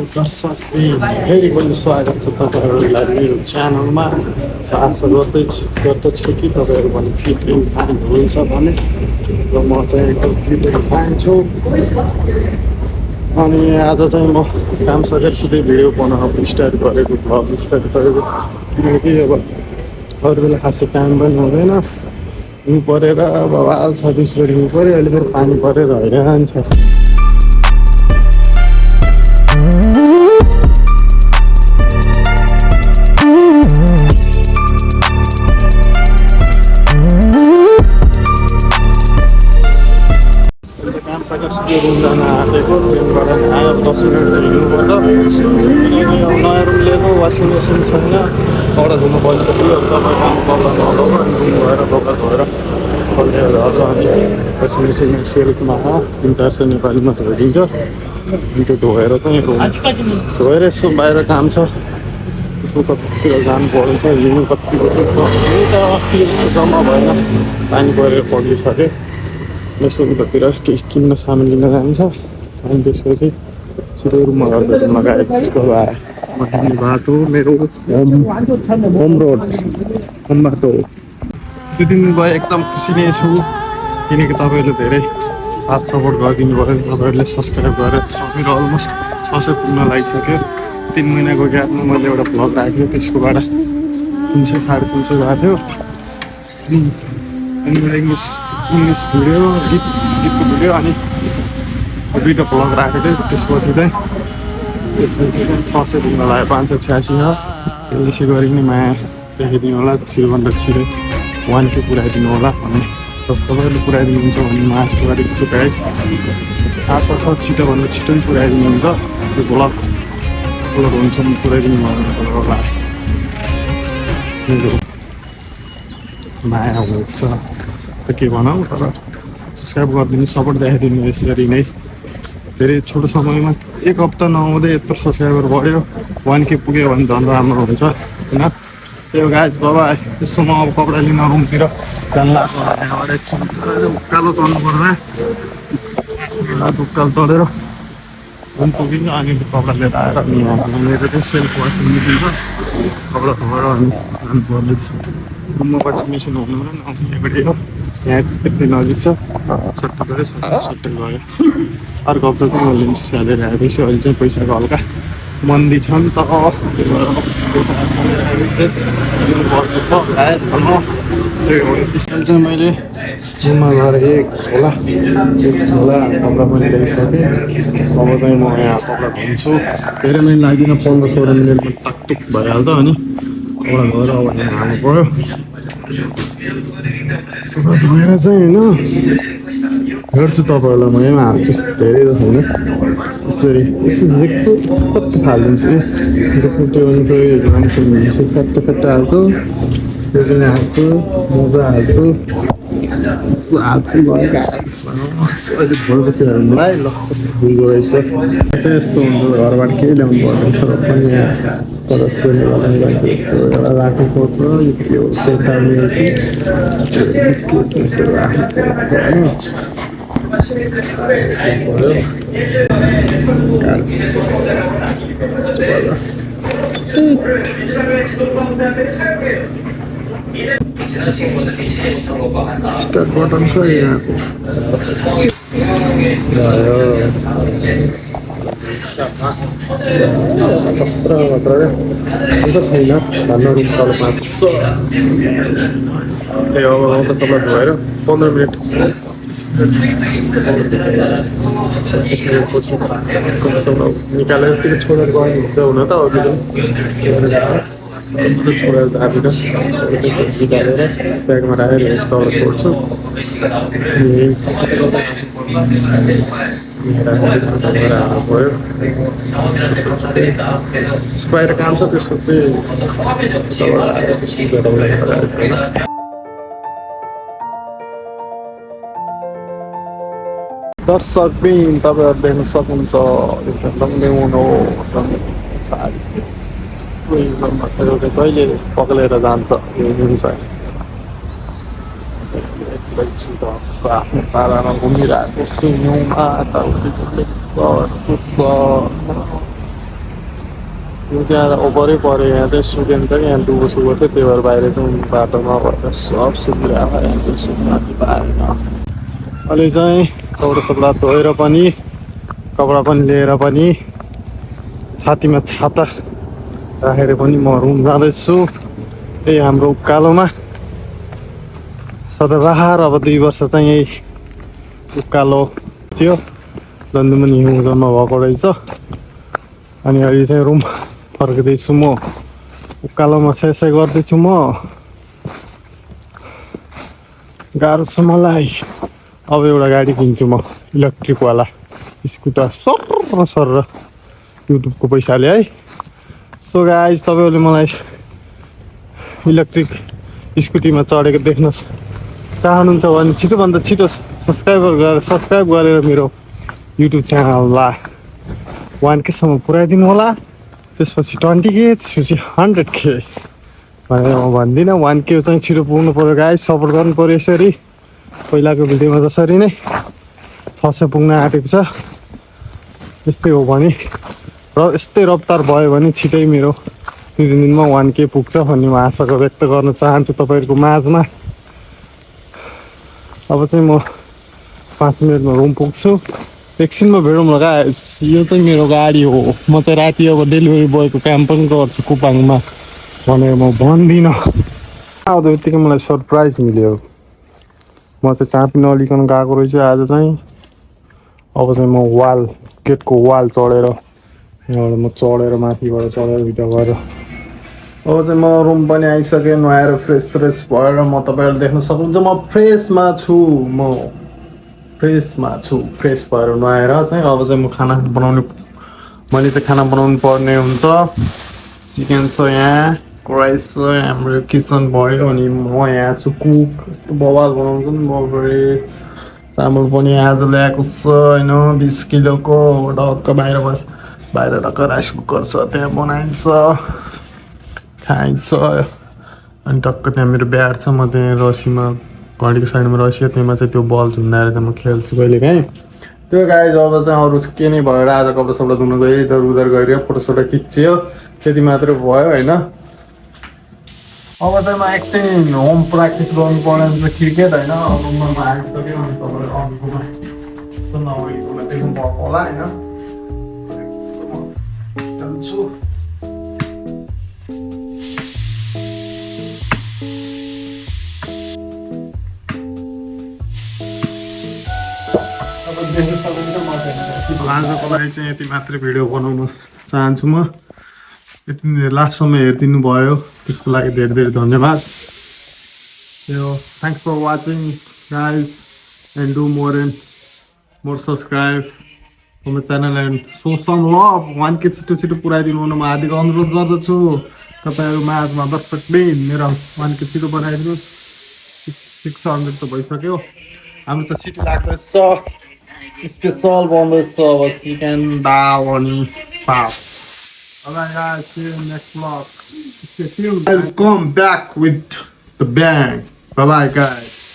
दर्शक फेरि पनि स्वागत छ तपाईँहरूलाई मेरो च्यानलमा। आशा गर्दछु कि तपाईँहरू पनि फिट एन्ड फाइन हुनुहुन्छ भने र म चाहिँ एकदम फिट एन्ड फाइन छु। अनि आज चाहिँ म काम सकेर सिधै भिडियो बनाउनु स्टार्ट गरेको, भ्लग स्टार्ट गरेको, किनकि अब अरू बेला खासै काम पनि हुँदैन, हिउँ परेर अब हाल 36 गरी हिउँ पऱ्यो, अहिले फेरि पानी परेर हैरान छ। काम सकेर सिधै रुम जान आँटेको, रुमबाट आयो 10 मिनट चाहिँ हिँड्नुपर्छ, किनकि अब नयाँ रुम लिएको, वासिङ मेसिन छैन, कपडा धुनु पर्छ, तपाईँको कपडा नधोएको अनि रुम गएर कपडा धोएर फल्नेहरू हल्छ। अनि वासिङ मेसिनमा सेल्फमा 300-400 नेपालीमा धोइदिन्छ, अनि त्यो धोएर चाहिँ धोएर यसो बाहिर काम छ त्यसको कतितिर जानु पर्छ, हिँड्नु कतिको छ त अस्ति जम्मा भएन, पानी परेर पग्लिसक्यो। यसो उतातिर केही किन्न सामान किन्न जान्छ, अनि त्यसपछि सिधै रुममा गर्दा लगाएको बाटो मेरो होम रोड होम बाटो। त्यो दिन गए एकदम खुसी नै छु, किनकि तपाईँहरूले धेरै साथ सपोर्ट गरिदिनु भयो, तपाईँहरूले सब्सक्राइब गरेर मेरो अलमोस्ट 600 पुग्न लागिसक्यो। 3 महिनाको ग्यापमा मैले एउटा भ्लग राखेको, त्यसकोबाट 300-350 गएको थियो। अनि मेरो इङ्ग्लिस भिडियो गीतको भिडियो अनि दुईवटा भ्लग राखेको थिएँ। त्यसपछि चाहिँ 600 पुग्न लाग्यो, 586 हो। यसै गरी नै माया देखाइदिनु होला, छिटोभन्दा छिटो 1K पुऱ्याइदिनु होला भने तपाईँहरूले पुऱ्याइदिनुहुन्छ भने म आशा गरेको छु गाइस। आशा छ छिटोभन्दा छिटो नै पुऱ्याइदिनुहुन्छ, त्यो भ्लग हुन्छ पुऱ्याइदिनु होला, मेरो माया हुनेछ त के भनौँ। तर सब्सक्राइब गरिदिनु, सपोर्ट देखाइदिनु यसरी नै। धेरै छोटो समयमा 1 हप्ता नहुँदै यत्रो सब्सक्राइबर बढ्यो, 1K पुग्यो भने झन् राम्रो हुन्छ होइन। त्यो गाइज बाबा यसो म अब कपडा लिन रुमतिर जान लाग्छ, यहाँबाट एकछिन उकालो चढ्नु पर्दा उकालो चढेर रुम पुगिन्छ, अनि कपडा लिएर आएर मेरो चाहिँ सेल्फ वासिङ मेसिन छ, कपडा धोएर अनि जानु पर्नेछ। रुममा वासिङ मेसिन हुनु र नहुनेबाटै हो, यहाँ यति नजिक छ, सट्टै गऱ्यो सट्टै गयो। अर्को हप्ता चाहिँ म लिन्छु स्यालेरी आएपछि। अहिले चाहिँ पैसाको हल्का मन्दी छ नि त, अहिले चाहिँ मैले रुममा गएर एक झोला कपडा पनि ल्याइसकेँ। अब चाहिँ म यहाँ कपडा धुन्छु, धेरै मिनट लाग्दैन, 15-16 मिनटमा टाकटुक भइहाल्छ। अनि कपडा धोएर अब यहाँ हाल्नु पऱ्यो, कपडा धोएर चाहिँ होइन हेर्छु तपाईँहरूलाई, म यहाँ हाल्छु, धेरै त छैन, यसरी झिक्छु कति फालिदिन्छु, त्यो अनि फेरि राम्रोसँग हिँड्छु, फ्याट्ट हाल्छु, त्यो पनि हाल्छु, मजा हाल्छु अहिले भोलिपछि हेर्नुलाई ल कस्तो फुलको रहेछ। यस्तो हुन्छ, घरबाट केही ल्याउनु पर्दैन, तर पनि यहाँ परस्परले एउटा राखेको छ, यो के हो सेता मेरो कि स्टार्ट बटन छ यहाँको, छैन धन्न रुम तल 5 त्यही अब म त सबलाई धोएर 15 मिनट 25 मिनटपछि कमसेकम निकालेर त्यो छोडेर गयो हुन्छ हुन त अघि पनि छोडेर दाबेर निकालेर ब्यागमा राखेर तल छोड्छु। बाहिर काम छ, त्यसपछि दर्शकबिन तपाईँहरू देख्न सक्नुहुन्छ एकदम ल्याउनु कहिले पक्लेर जान्छ यो न्युज आफ्नो पारामा घुमिरहेको छु हिउँमा, यताउति यस्तो छ यो चाहिँ ओभरै पऱ्यो यहाँ चाहिँ सुकेन चाहिँ यहाँ डुबो सुको थियो त्यही भएर बाहिर चाहिँ बाटोमा भएर सब सुकिरहेको यहाँ चाहिँ सुक्न पाएन। अहिले चाहिँ कपडा सपडा धोएर पनि कपडा पनि लिएर पनि छातीमा छाता राखेर पनि म रुम जाँदैछु। यही हाम्रो उकालोमा सदाबहार अब 2 वर्ष चाहिँ यही उकालो थियो लन्डुमनी हिउँदोमा भएको रहेछ। अनि अहिले चाहिँ रुम फर्किँदैछु म उकालोमा सेसै गर्दैछु म। गाह्रो छ मलाई। अब एउटा गाडी किन्छु म इलेक्ट्रिकवाला स्कुटर सर युट्युबको पैसाले है। सो गाइस तपाईँहरूले मलाई इलेक्ट्रिक स्कुटीमा चढेको देख्न चाहनुहुन्छ भने छिटोभन्दा छिटो सब्सक्राइब गरेर मेरो युट्युब च्यानललाई 1K सम्म पुऱ्याइदिनु होला। त्यसपछि 20K त्यसपछि 100K भनेर म भन्दिनँ। 1K चाहिँ छिटो पुग्नु पऱ्यो गाइस, सपोर्ट गर्नु पऱ्यो। यसरी पहिलाको भिडियोमा जसरी नै 600 पुग्न आँटेको छ यस्तै हो भने र यस्तै रफ्तार भयो भने छिटै मेरो 2 दिनमा 1K पुग्छ भन्ने म आशा व्यक्त गर्न चाहन्छु तपाईँहरूको माझमा। अब चाहिँ म 5 मिनटमा रुम पुग्छु। एकछिनमा भेटौँ ल गाइस। यो चाहिँ मेरो गाडी हो। म चाहिँ राति अब डेलिभरी बोयको काम पनि गर्छु कुपाङमा भनेर म भन्दिनँ। आउँदा बित्तिकै मलाई सरप्राइज मिल्यो। म चाहिँ चापी नलिकन गएको रहेछु आज चाहिँ। अब चाहिँ म गेटको वाल चढेर यहाँबाट म चढेर माथिबाट चढेर भित्र गएर अब चाहिँ म रुम पनि आइसकेँ। नुहाएर फ्रेस भएर म तपाईँहरूले देख्न सक्नुहुन्छ म फ्रेसमा छु। फ्रेस भएर नुहाएर चाहिँ अब चाहिँ म खाना बनाउने मैले चाहिँ खाना बनाउनु पर्ने हुन्छ। चिकन छ यहाँ, राइस छ, हाम्रो किचन भयो अनि म यहाँ छु कुक। यस्तो बवाल बनाउँछु नि म गएँ। चामल पनि आज ल्याएको छ होइन 20 किलोको ढक्क बाहिर ढक्क राइस कुकर छ त्यहाँ बनाइन्छ खाइन्छ। अनि टक्क त्यहाँ मेरो ब्याट छ म त्यहाँ रसीमा घडीको साइडमा रसी त्यहीमा चाहिँ त्यो बल झुन्डाएर चाहिँ म खेल्छु कहिले काहीँ। त्यो गाइज अब चाहिँ अरू के नै भएर आज कपडा सपडा धुन गयो इधर उधर गएर फोटोसोटो खिच्यो त्यति मात्रै भयो होइन। अब चाहिँ म एकछिन होम प्र्याक्टिस गर्नु पर्ने क्रिकेट होइन। रुममा म आइसक्यो अनि तपाईँहरू अरूकोमा नभएकोमा देख्नु भएको होला होइन। खेल्छु आजको लागि चाहिँ यति मात्रै भिडियो बनाउन चाहन्छु म। यति लास्टसम्म हेरिदिनु भयो त्यसको लागि धेरै धेरै धन्यवाद। Thanks for watching guys and do more subscribe म channel and show some love 1K छिटो पुऱ्याइदिनु हुन म हार्दिक अनुरोध गर्दछु। तपाईँहरू माझमा दर्शक बिन मेरो 1K छिटो बनाइदिनु। 600 त भइसक्यो। हाम्रो त छिटो लाग्दैछ। स्पेसल बन्दैछ अब चिकन दाल अनि पाप। Alright guys, see you in the next vlog. I'll come back with the bang. Bye bye guys.